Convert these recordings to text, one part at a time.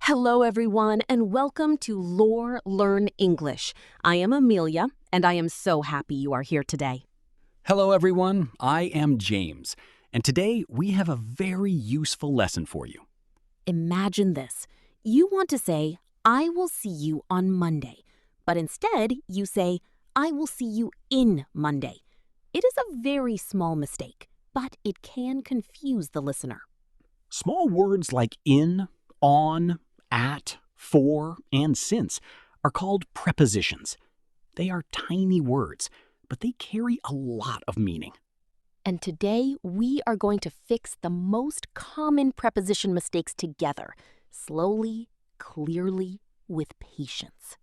Hello, everyone, and welcome to Lore Learn English. I am Amelia, and I am so happy you are here today. Hello, everyone. I am James, and today we have a very useful lesson for you. Imagine this. You want to say, I will see you on Monday, but instead you say, I will see you in Monday. It is a very small mistake, but it can confuse the listener. Small words like in, on, at, for, and since are called prepositions. They are tiny words, but they carry a lot of meaning. And today we are going to fix the most common preposition mistakes together, slowly, clearly, with patience.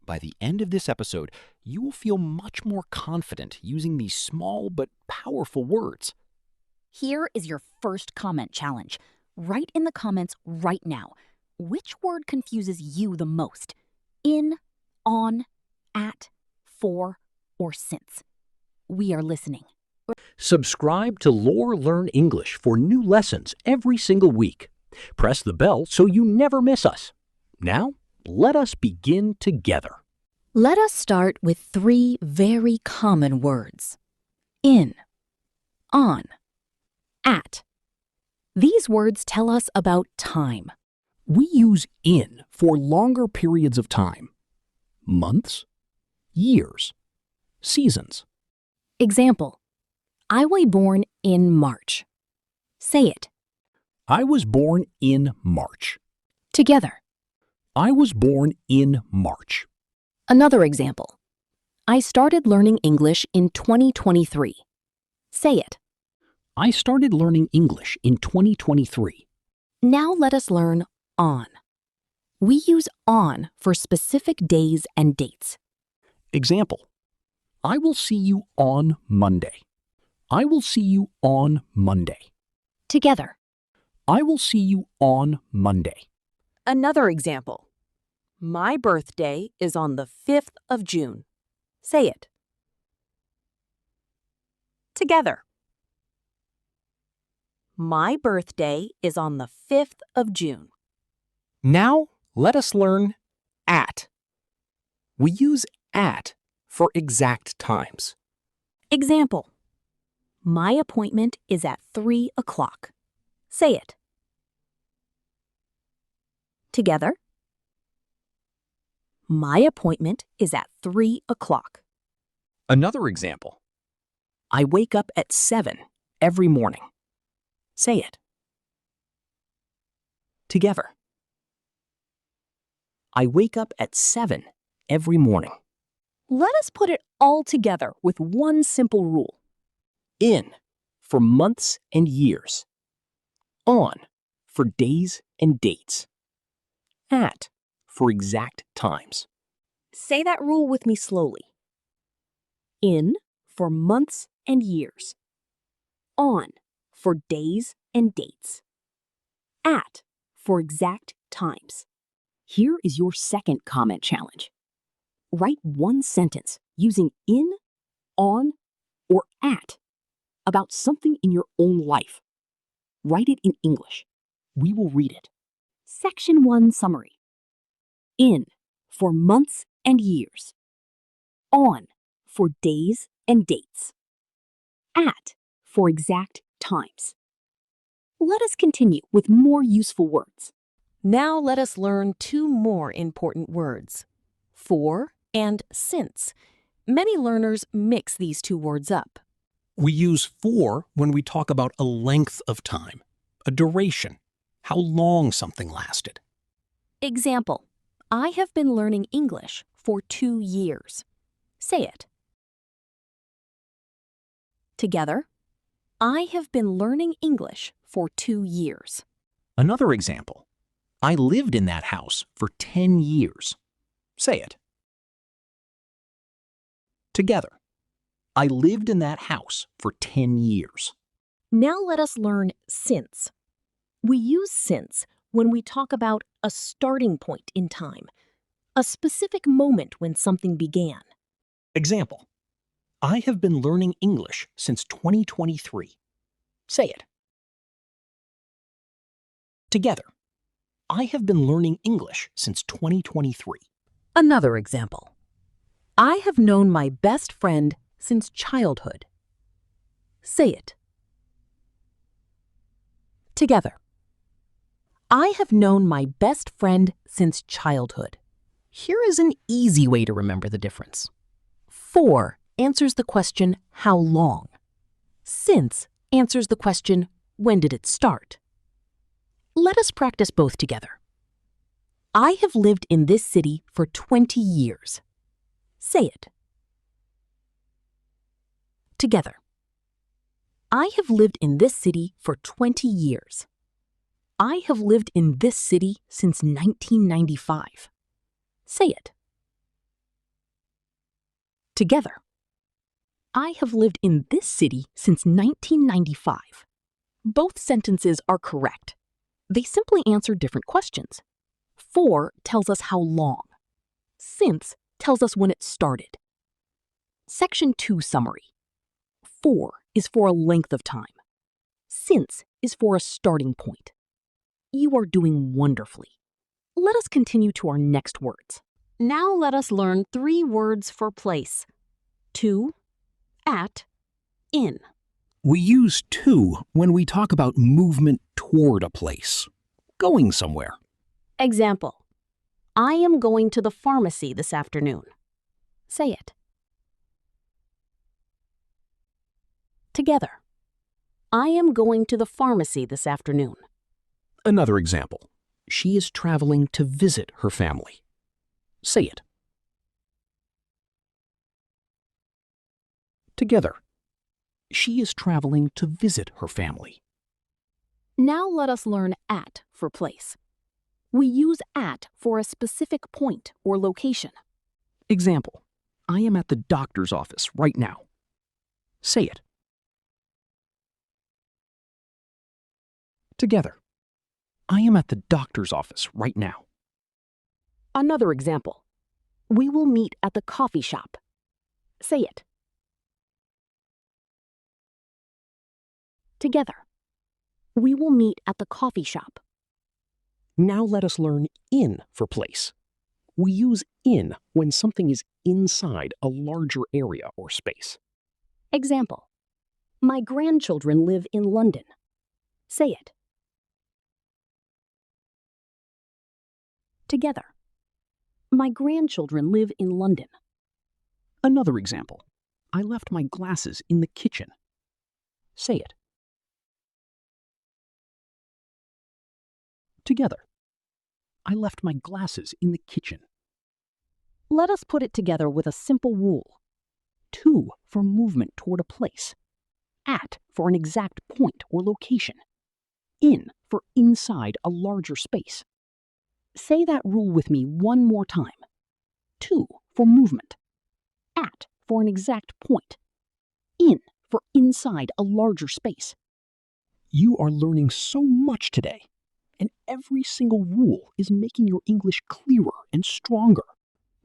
By the end of this episode, you will feel much more confident using these small but powerful words. Here is your first comment challenge. Write in the comments right now. Which word confuses you the most? In, on, at, for, or since? We are listening. Subscribe to Lore Learn English for new lessons every single week. Press the bell so you never miss us. Now, let us begin together. Let us start with three very common words. In, on, at. These words tell us about time. We use in for longer periods of time. Months, years, seasons. Example, I was born in March. Say it. I was born in March. Together. I was born in March. Another example, I started learning English in 2023. Say it. I started learning English in 2023. Now let us learn on. We use on for specific days and dates. Example, I will see you on Monday. I will see you on Monday. Together. I will see you on Monday. Another example, my birthday is on the 5th of June. Say it. Together. My birthday is on the 5th of June. Now, let us learn at. We use at for exact times. Example, my appointment is at 3 o'clock. Say it. Together. My appointment is at 3 o'clock. Another example, I wake up at 7 every morning. Say it. Together. I wake up at 7 every morning. Let us put it all together with one simple rule. In for months and years. On for days and dates. At for exact times. Say that rule with me slowly. In for months and years. On for days and dates. At for exact times. Here is your second comment challenge. Write one sentence using in, on, or at about something in your own life. Write it in English. We will read it. Section 1 summary. In for months and years. On for days and dates. At for exact times. Let us continue with more useful words. Now let us learn two more important words, for and since. Many learners mix these two words up. We use for when we talk about a length of time, a duration, how long something lasted. Example, I have been learning English for 2 years. Say it. Together, I have been learning English for 2 years. Another example, I lived in that house for 10 years. Say it. Together. I lived in that house for 10 years. Now let us learn since. We use since when we talk about a starting point in time, a specific moment when something began. Example, I have been learning English since 2023. Say it. Together. I have been learning English since 2023. Another example. I have known my best friend since childhood. Say it. Together. I have known my best friend since childhood. Here is an easy way to remember the difference. For answers the question, how long? Since answers the question, when did it start? Let us practice both together. I have lived in this city for 20 years. Say it. Together. I have lived in this city for 20 years. I have lived in this city since 1995. Say it. Together. I have lived in this city since 1995. Both sentences are correct. They simply answer different questions. For tells us how long. Since tells us when it started. Section 2 summary. For is for a length of time. Since is for a starting point. You are doing wonderfully. Let us continue to our next words. Now let us learn 3 words for place. To, at, in. We use to when we talk about movement toward a place, going somewhere. Example. I am going to the pharmacy this afternoon. Say it. Together. I am going to the pharmacy this afternoon. Another example. She is traveling to visit her family. Say it. Together. She is traveling to visit her family. Now let us learn at for place. We use at for a specific point or location. Example. I am at the doctor's office right now. Say it. Together. I am at the doctor's office right now. Another example. We will meet at the coffee shop. Say it. Together. We will meet at the coffee shop. Now let us learn in for place. We use in when something is inside a larger area or space. Example. My grandchildren live in London. Say it. Together. My grandchildren live in London. Another example. I left my glasses in the kitchen. Say it. Together. I left my glasses in the kitchen. Let us put it together with a simple rule. To for movement toward a place. At for an exact point or location. In for inside a larger space. Say that rule with me one more time. To for movement. At for an exact point. In for inside a larger space. You are learning so much today, and every single rule is making your English clearer and stronger.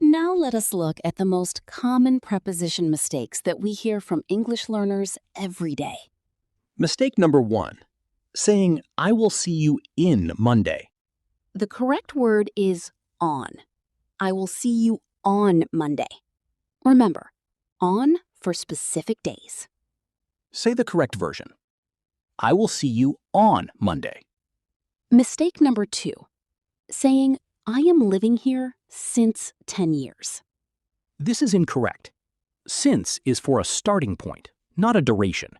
Now let us look at the most common preposition mistakes that we hear from English learners every day. Mistake number 1. Saying, I will see you in Monday. The correct word is on. I will see you on Monday. Remember, on for specific days. Say the correct version. I will see you on Monday. Mistake number 2. Saying, I am living here since 10 years. This is incorrect. Since is for a starting point, not a duration.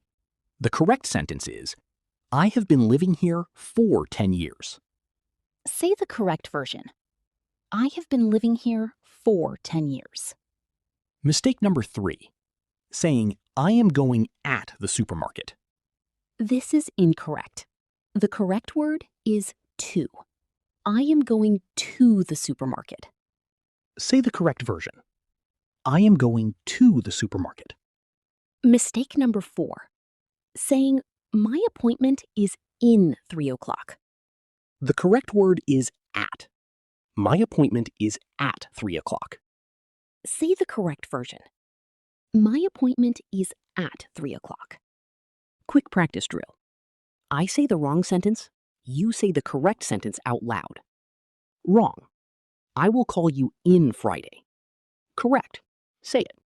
The correct sentence is, I have been living here for 10 years. Say the correct version. I have been living here for 10 years. Mistake number 3. Saying, I am going at the supermarket. This is incorrect. The correct word is to. I am going to the supermarket. Say the correct version. I am going to the supermarket. Mistake number 4. Saying, my appointment is in 3 o'clock. The correct word is at. My appointment is at 3 o'clock. Say the correct version. My appointment is at 3 o'clock. Quick practice drill. I say the wrong sentence, you say the correct sentence out loud. Wrong. I will call you in Friday. Correct. Say it.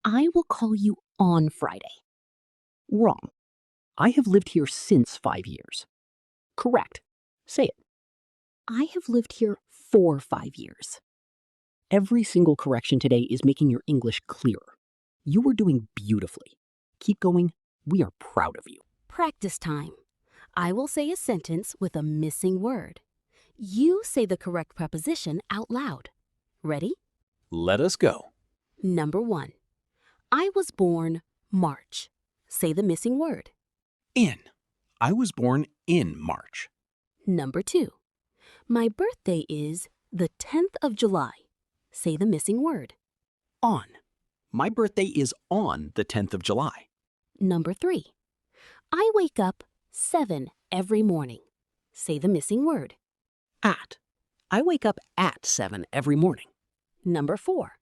I will call you on Friday. Wrong. I have lived here since 5 years. Correct. Say it. I have lived here for 5 years. Every single correction today is making your English clearer. You are doing beautifully. Keep going. We are proud of you. Practice time. I will say a sentence with a missing word. You say the correct preposition out loud. Ready? Let us go. Number 1. I was born March. Say the missing word. In. I was born in March. Number 2. My birthday is the 10th of July. Say the missing word. On. My birthday is on the 10th of July. Number 3. I wake up 7 every morning. Say the missing word. At. I wake up at 7 every morning. Number 4.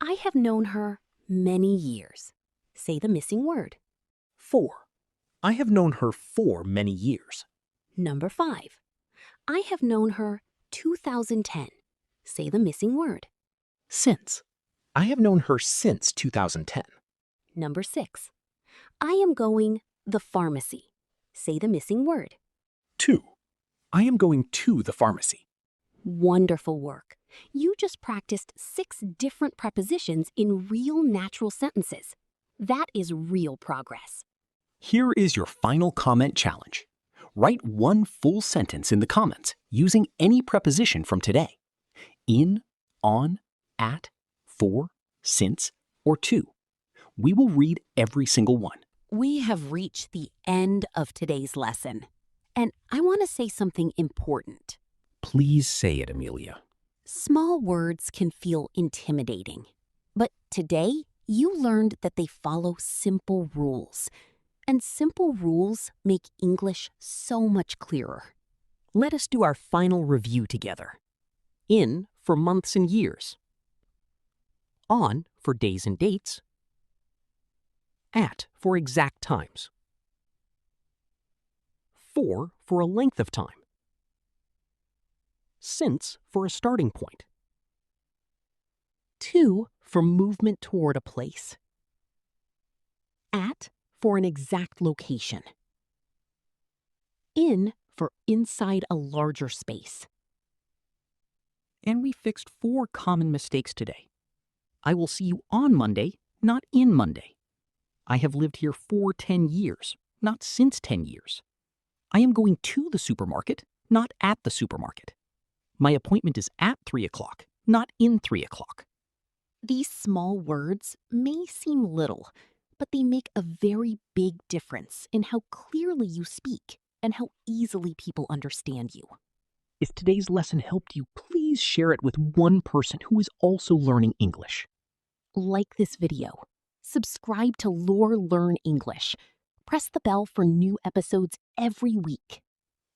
I have known her many years. Say the missing word. 4. I have known her for many years. Number 5. I have known her 2010. Say the missing word. Since. I have known her since 2010. Number 6. I am going the pharmacy. Say the missing word. 2. I am going to the pharmacy. Wonderful work. You just practiced 6 different prepositions in real natural sentences. That is real progress. Here is your final comment challenge. Write one full sentence in the comments using any preposition from today. In, on, at, for, since, or to. We will read every single one. We have reached the end of today's lesson. And I want to say something important. Please say it, Amelia. Small words can feel intimidating. But today, you learned that they follow simple rules. And simple rules make English so much clearer. Let us do our final review together. In for months and years. On for days and dates. At for exact times. For a length of time. Since for a starting point. To for movement toward a place. At for an exact location. In for inside a larger space. And we fixed 4 common mistakes today. I will see you on Monday, not in Monday. I have lived here for 10 years, not since 10 years. I am going to the supermarket, not at the supermarket. My appointment is at 3 o'clock, not in 3 o'clock. These small words may seem little, but they make a very big difference in how clearly you speak and how easily people understand you. If today's lesson helped you, please share it with one person who is also learning English. Like this video. Subscribe to Learn English. Press the bell for new episodes every week.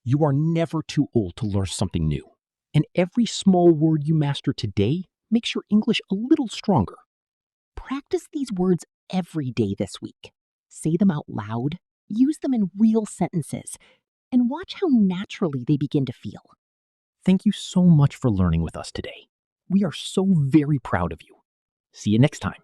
You are never too old to learn something new. And every small word you master today makes your English a little stronger. Practice these words every day this week. Say them out loud, use them in real sentences, and watch how naturally they begin to feel. Thank you so much for learning with us today. We are so very proud of you. See you next time.